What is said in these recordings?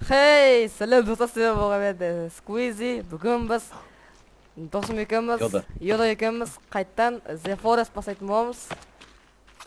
Hey, сәлем достар, сәлем болған еді. Сквизи, бүгін біз досым екеуміз, Йода екеуміз қайттан The Forest бастайтын боламыз.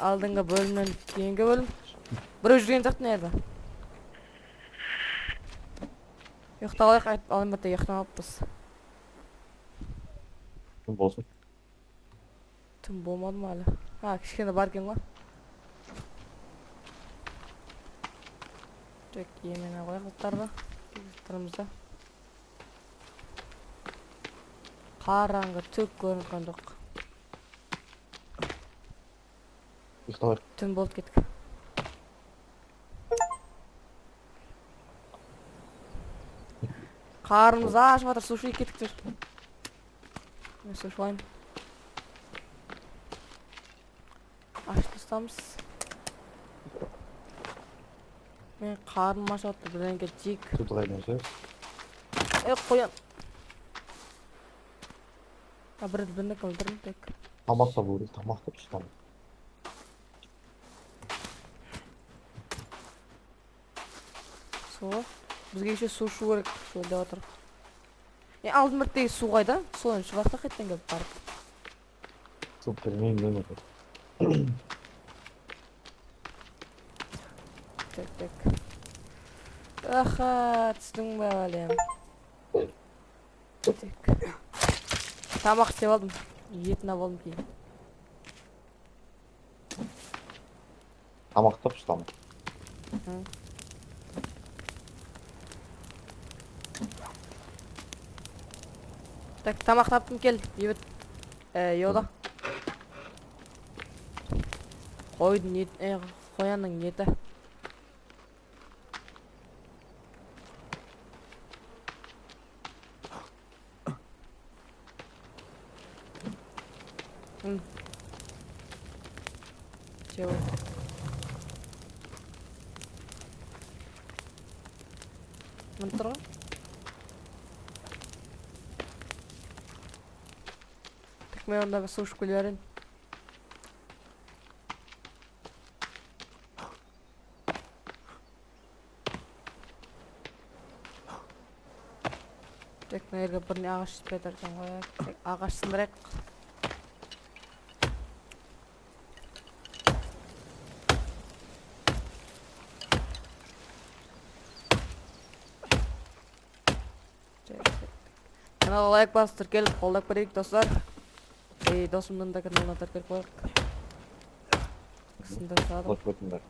Алдыңғы бөлімнен кейінгі бөлім. Біреу жүрген сияқты не еді? Ұйықталайық, алымбатта ұйықтамаппыз. Кім болсын? Түн болмады ма әлі? Кішкене бар екен ғой. Тек емен қояқ ұлттарды. Тұрымызда. Қараңғы түк көрінген жоқ. Ұйықталайық. Түн болып кеттік. Қарымыз ашып жатыр, су ішейік кеттік жүр. Мен су ішіп алайын. Ашып тастамыз. Мен қарым ашып жатыр, бірдеңке жейік. Суды қайдан Қоян. Бірдіңкі өлдірдім тек. Тамақ та болды, тамақ та пішкен. Су. Бізге еще су ішу керек, сол деп отыр. Алдын бірттегі су қайда? Соны ішіп артық қайттан келіп барып. Су бермеймін демеді. Тек. Түстің бе әлем. Тек. Тамақ істеп алдым. Етін ап алдым кейін. Тамақ та пішкен. Так, тамақ таптым кел, бейбіт. Йода. Қойдың еті, қоянның еті. Чего? Мантра? Так мы онда сушку лерин. Так наерге біріне ағаш спетерден қояйық. Ағаш сындырайық. Канал лайк басып тіркеліп қолдап көрейік достар. Досымның да каналына тіркеліп қояйық. Кісінді садым. Лық өтіңдер.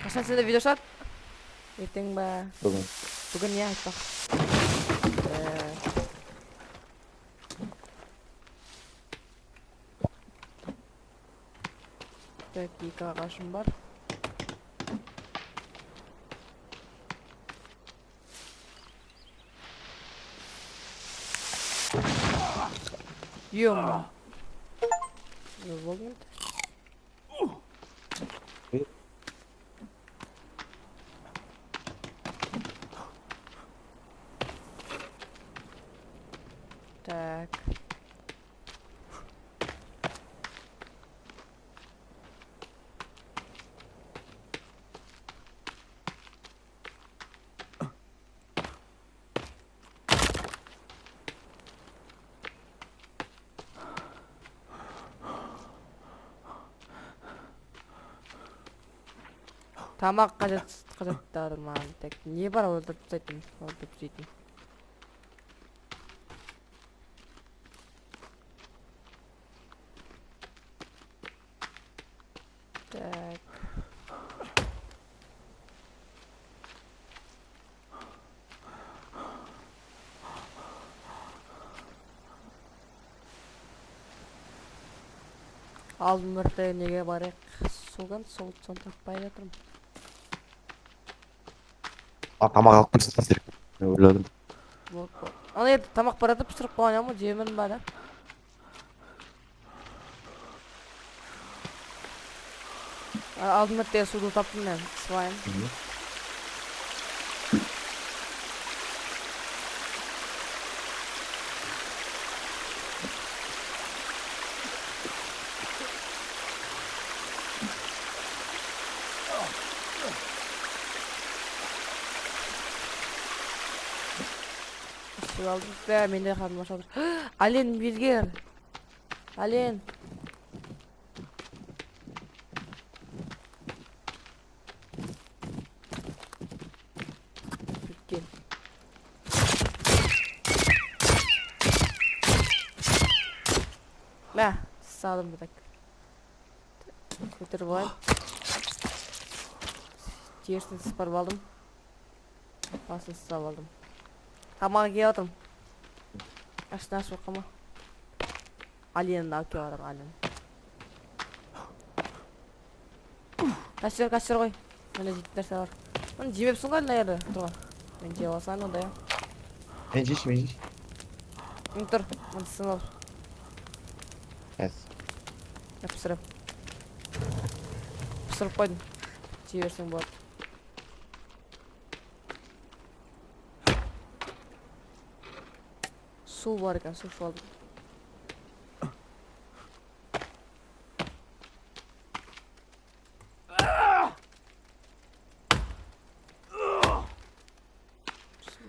Қашан сенде видео шат? Ертең ба? Бүгін. Бүгін не айтпақ? Так, 2 ағашым бар. Ё-мо. Не волнует. Так. Тамақ қажеттар маған тек. Не бар өлдіріп тастайтын, өлдіріп жейтін. Так. Алдын бірді неге барайық? Соған сол таппай жатырмын. Тамақ алып тұрсыз керек. Мен ойладым. Ана енді тамақ барады пісіріп қойған ма? Жемін бар. Алдын бірді суды таптым мен. Свайын. aldım. Ve ben de kaldım aşağıda. Alien bilgir. Alien. Gel. Ne? Sağdım bir dakika. Götürüp alayım. Ciğersini sıparıp aldım. Basını sıparıp aldım. Tamam geldim. Aşağı sokama. Alien'in daha ki var Alien. Kaçır koy. Öyle ciddiler var. Lan cimepsin galiba yerde. Dur. Ben cevap alsam onda ya. Menciş. Dur. Hadi sınav. Evet. Yapıştırıp. Pısırıp koydum. Civersin bu arada. Su var iken su aldım.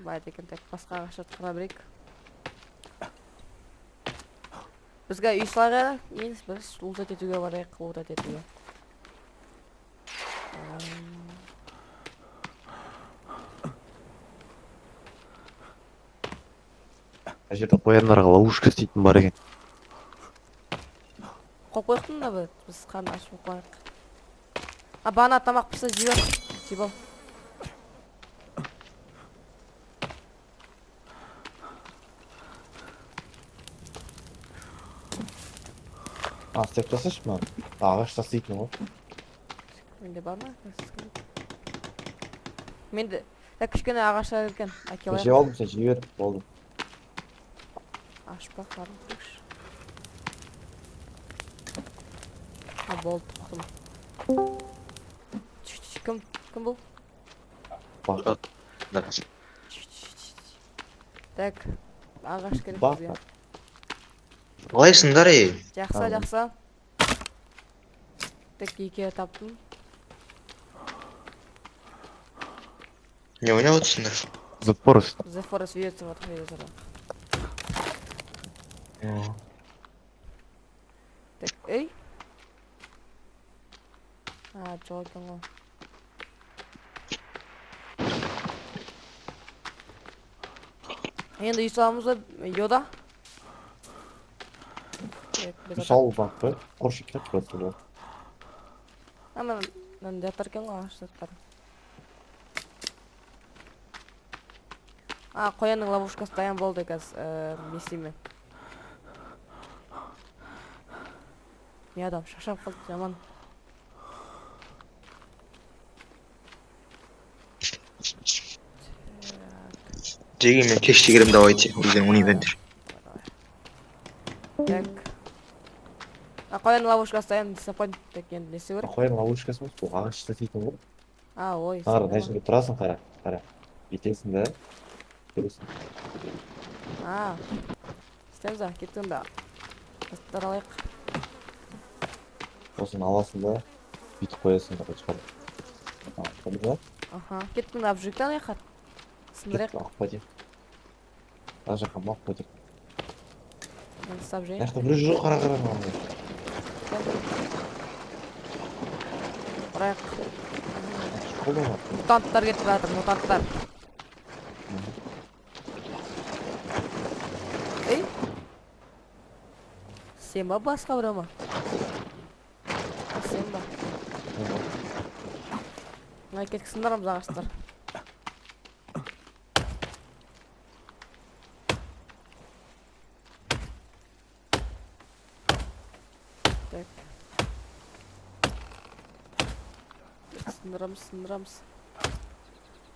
Bayda ekan tek басқа ағашты қыра берейік. Бізге үй салға емес, біз лутат етуге барайық, лутат етуге. Ана жерде қояндарға ловушка істейтін бар екен. Қойып қойықтың да біз қаны ашып қойық. А бана тамақ пісі жібер. Жібал. Істеп жасашы маған. Ағаш тастайтын ғой. Менде бар ма? Менде кішкене ағаштар екен. Мен жеп алдым, сен жібер. Болды. Ашпақ барын қойшы. Болды, тоқтым. Кім бұл? Бақ. Так, ағаш керек Бақ. бізге. Қалайсыңдар ей? Жақсы. Так, екі таптым. Не ойнап отырсыңдар? The Forest. The Forest видеосы var, видеосы. Так, ей. Жоқ екен ғой. Енді үй саламыз ба, Йода? Мысалы бақ қой. Қоршы керек просто бұл. Мен жатыр екен ғой ағаштар. Қоянның ловушкасы дайын болды қазір, не істеймін. Не адам, шашап қалды, жаман. Жеге мен кеште керем давайте, өзен унивендер. Так. Қоянның ловушкасы дайын, дисаппоинт деген несі керек? Қоян ловушкасы емес, бұл ағаш тастайтын ғой. Ой. Қара, мына жерде тұрасың, қара. Етесің да. Көресің. Істеміз ба, кеттің ба. Қыстар алайық. Сосын аласың да, бүйтіп қоясың да шығады. Қойды ба? Кеттің ба, жүкті алайық. Сындырайық. Ақпа деп. Ар жаққа мақпа деп. Мен ұстап жайын. Яқта бір жоқ қара маңдай. Бұрайық. Қолда ма? Мутанттар кетіп жатыр, мутанттар. Ей? Сен ба басқа біреу ма? Сен ба? Мына кеткі сындарымыз ағаштар. Так. Сындырамыз.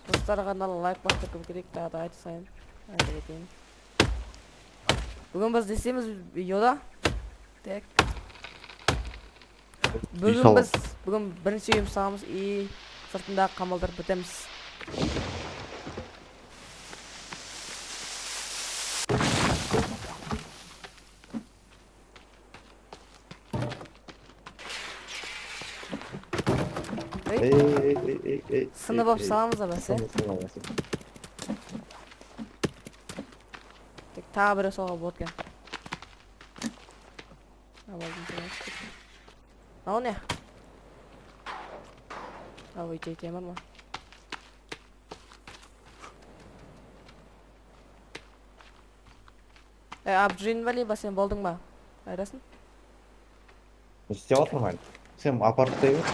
Достарға каналына лайк басып керек, тағы да айта сайын. Айта кетейін. Бүгін біз десеміз Йода. Так. Бүгін бірінші үйім сағымыз и сыртында қамалдар бітеміз. Ей. Сынып ап сағымыз да бәсе. Тағы біреу соға болады екен. Ал не? Ал өйтей темір ма? Абджин бәлей ба, сен болдың ба? Айдасын? істеп жатырмын әлі. Сен апарып та бер.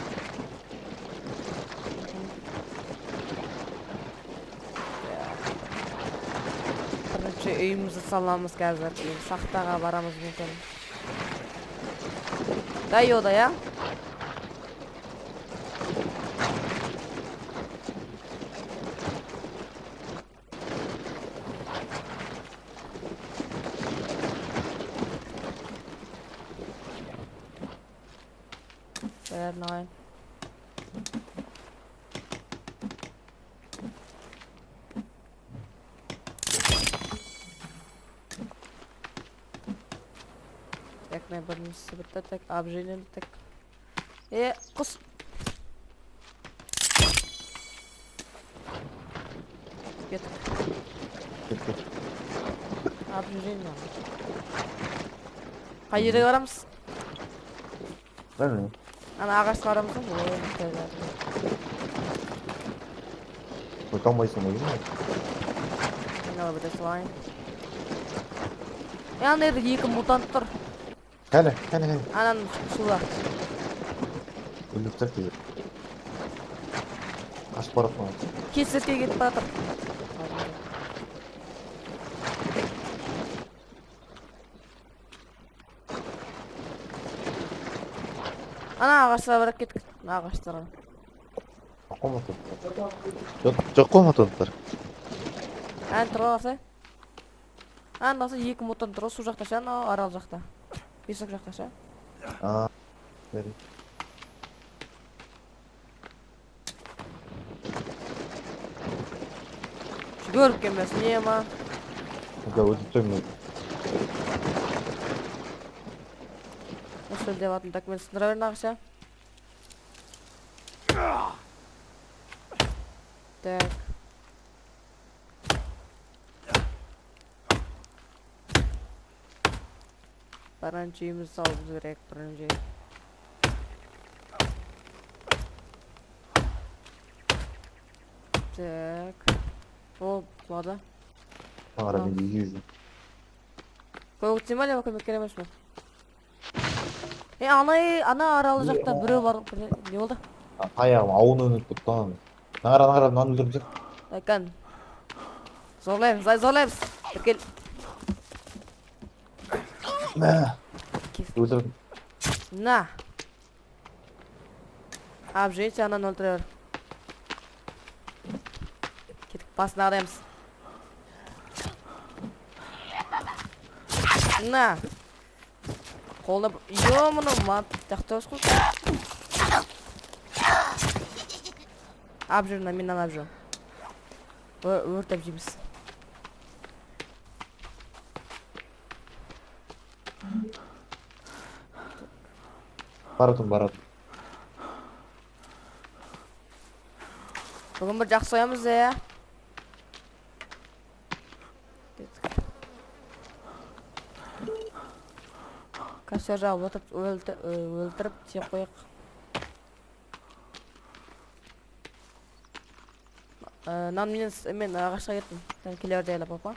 Бірінші үйімізді саламыз қазір. Шахтаға барамыз мүмкін. Да, йода, я? Нормально. Так, не будем себе так обжили так. Кус. Get. Обжили. Hayır varamız. Білмеймін. Ана ағаш барамыз ба? Өте алмайсың ғой, деймін. Мынау бір слайм. Ана жерде 2 мутант тұр. Кәне. Ананың суда. Өліп тұр кейбір. Қашып барады маған. Кесірге кетіп баратыр. Ана ағашқа барып кеттік. Ағаштарға. Жоқ қой мотонттар. Ән тұр алса. Ән алса 2 мутант тұр. Су жақта ша, арал жақта. Песок жақта ша. Бері. Görüp gelmesin, niye ama? Өтіп тұрмын. Nasıl devatın takımını sınıra verin akşam. Так. Birinci salımız gerek birinci. Так. О, ладно. Ара мен 200. Koyuk timali bakın beklememiş mi? Ана аралы жақта біреу бар. Не болды? Аяғым ауын өніп тұттан. Нағара мынаны өлдіріп жүр. Айкан. Зорлаймыз. Bir gel. Өлдірдім. На. Обжейте, ананы өлтіре бер. Кетіп басына ағдаймыз. На. Қолына бір... Йо-мұны мат. Жақты өз қой. Абжырына, мен ана абжырым. Өртіп жейміз. Баратым. Бүгін бір жақсы оямыз да, я. Костер жағып өлтіріп тек қойық. Мен ағашқа кеттім. Келер жайлап, папа.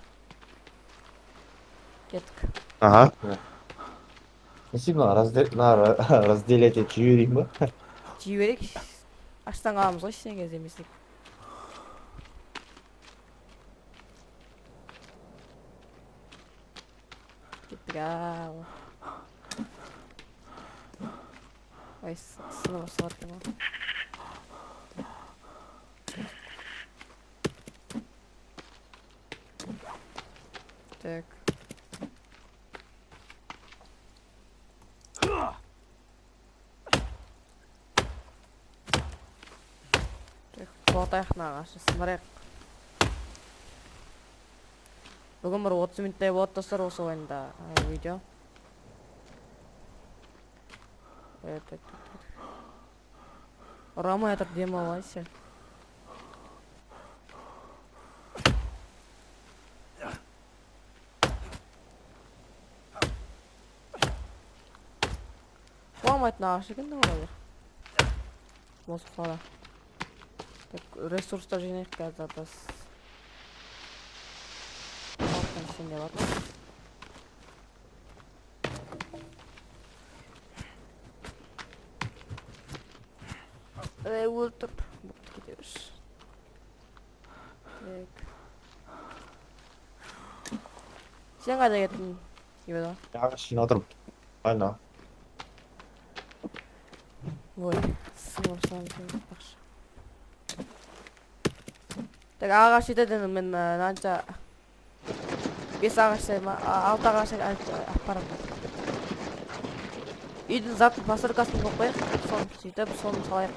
Кеттік. Ага. Мына разделять етіп жіберейін ба? Жіберек. Аштан қаламыз ғой, сен кезде емесек. Кеттік, ау. Ой, сынып осылар кем ол. Так. Қуатайық нағашы, сымырайық. Бүгін бір 30 минуттай болады достар осы ойында видео. Рама этот демалайся. алмайтын ағаш екен де олар. Босып қала. Ресурстар жинайық қазір атас. Алтын ішінде бар. Өлтір. Бұқты кетеміз. Сен қайда кеттің? Ебеді? ағаш жинадырмын. Айна. Ой, сыңырсам сен бақшы. Так, ағаш етеден мен нанша 5 ағаш sayma, 6 ағаш аппарат. Үйдің затын посылкасын қойып қояйық, соны сөйтіп, соны салайық.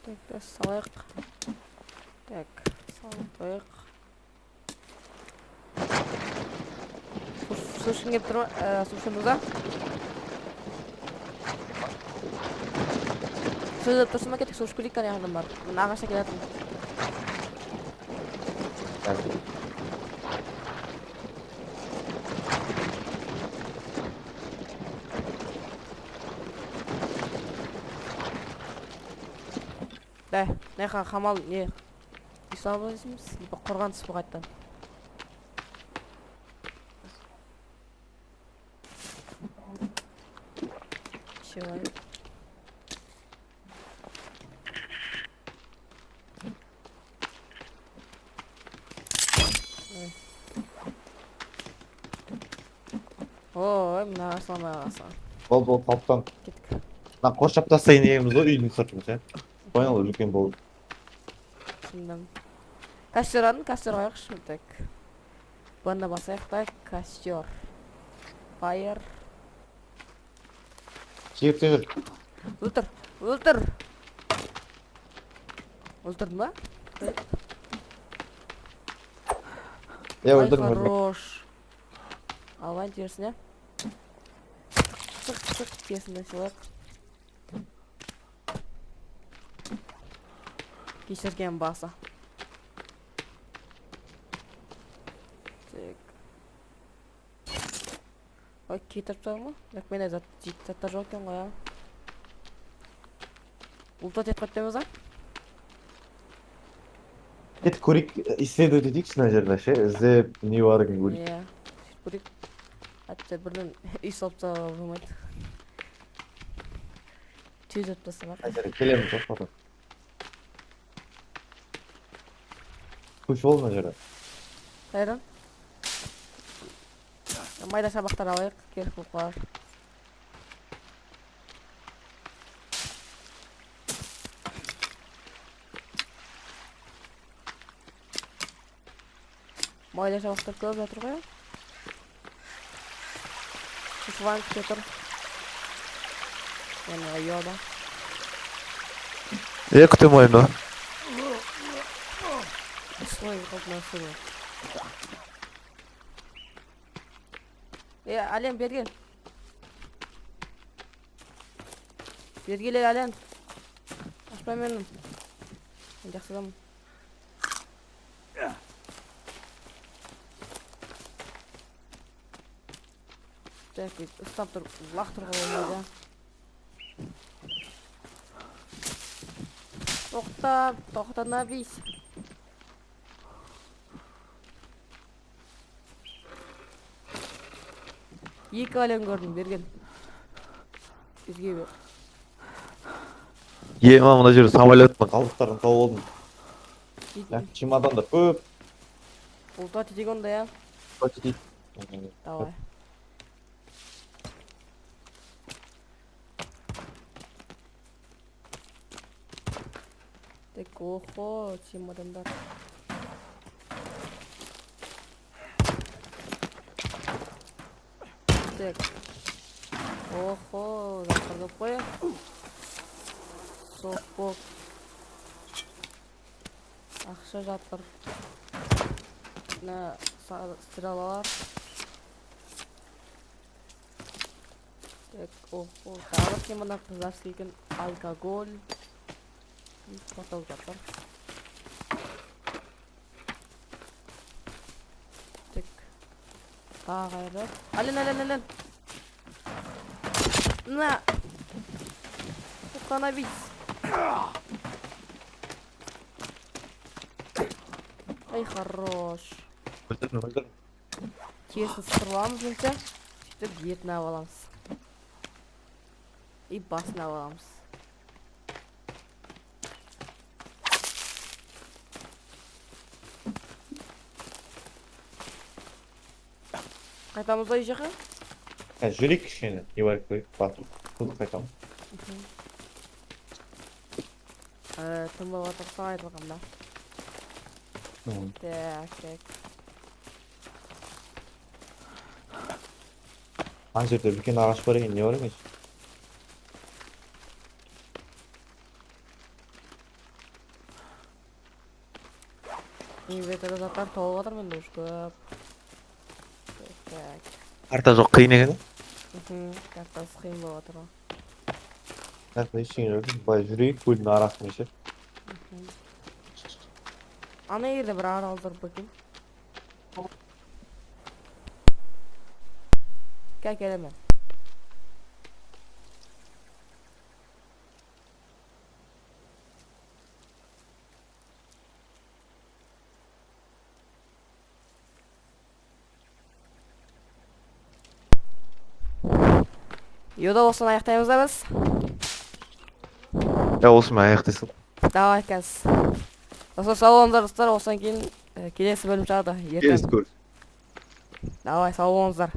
Так, салайық. Так, салып қояйық. Сушын кеп тұр ма? Сушыныңызда? Сөзіп тұрсын ма кетік, суш көрейік қане ағынан бар. Мен ағаша келетін. Да, неқа қамал не? Ислам өзіміз, қорған тұспы қайттан. Шевай. Ой, мына асламай қалса. Бол, қалыптан. Кеттік. Мына қоршап тастайын дегенбіз ғой, үйдің сыртын, ше. Понял, үлкен болды. Түсіндім. Костер адын, костер қойықшы. Так. Бұнда басайық та, костер. Fire. Жиекте жүр. Өлтір. Өлтірдің ба? Өлтірдім. Хорош. Алған терсіне. Сық терсіне сылық. Кешірген баса. Ой, кетіріп тұр ма? Дәк мен заттар жоқ екен ғой. Ұлтат етіп қаттаймыз, а? Кет көрейік, исследовать етейікші мына жерде, ше. Іздеп, не бар екен көрейік. Иә, көрейік. Әтті бірден үй салып тауға болмайды. Тез өттісі бар. Қай жерге келемін, тоқтатып. Көш бол мына жерде. Қайран? Майда шабақтар алайық, керек болып қалар. Майда шабақтар көп жатыр ғой. Шышыван күте тұр. Яны ұяда. Күтем ойымда. Слой қалдына сұры. Ален, бергел. Бергелер, Ален. Ашпай менің. Мен жақсыдамын. Так, ұстап тұр, лақтыр қолымызда. Тоқтана бейс. Екі Ален көрдім, берген. Бізге бер. Ема мына жерде самолеттің қалдықтарын тауып алдым. Чемодандар көп. Ұлта тетек онда, я? Почти. Давай. Так, охо, чемодандар. Так. Охо, заттарды қояйық. Соқпоқ. Ақша жатыр. Мына стрелалар. Так, тағы кем мына қыздар секілді алкоголь. Потол жатыр. Так. Тағы айрып. Ален. На! Остановись! Ай, хорош. Öldürün. Тесно сырламыз önce. Сөйтіп етін алып аламыз. И басын алып аламыз. Қайтамыз ой жаққа? Жүрейік кішкене. Не бар қойып батып. Тут қайтамын. Тым болып отырсаң айтылғанда. Так. Ана жерде үлкен ағаш бар екен, не бар екен? Инвентарда заттар толып жатыр менде уж көп. Так. Карта жоқ қиын екен. Картасы қиын болып жатыр ғой. Ештеңе жоқ. Былай жүрейік, көлдің арасымен ше. Ана жерде бір арал тұр бөкен. Келемен. Йода осыны аяқтаймыз да біз. Осымен аяқтайсың. Давай қазір. Осы сау болыңыздар достар, осыдан кейін келесі бөлім шығады. Келесі көр. Давай, сау болыңыздар.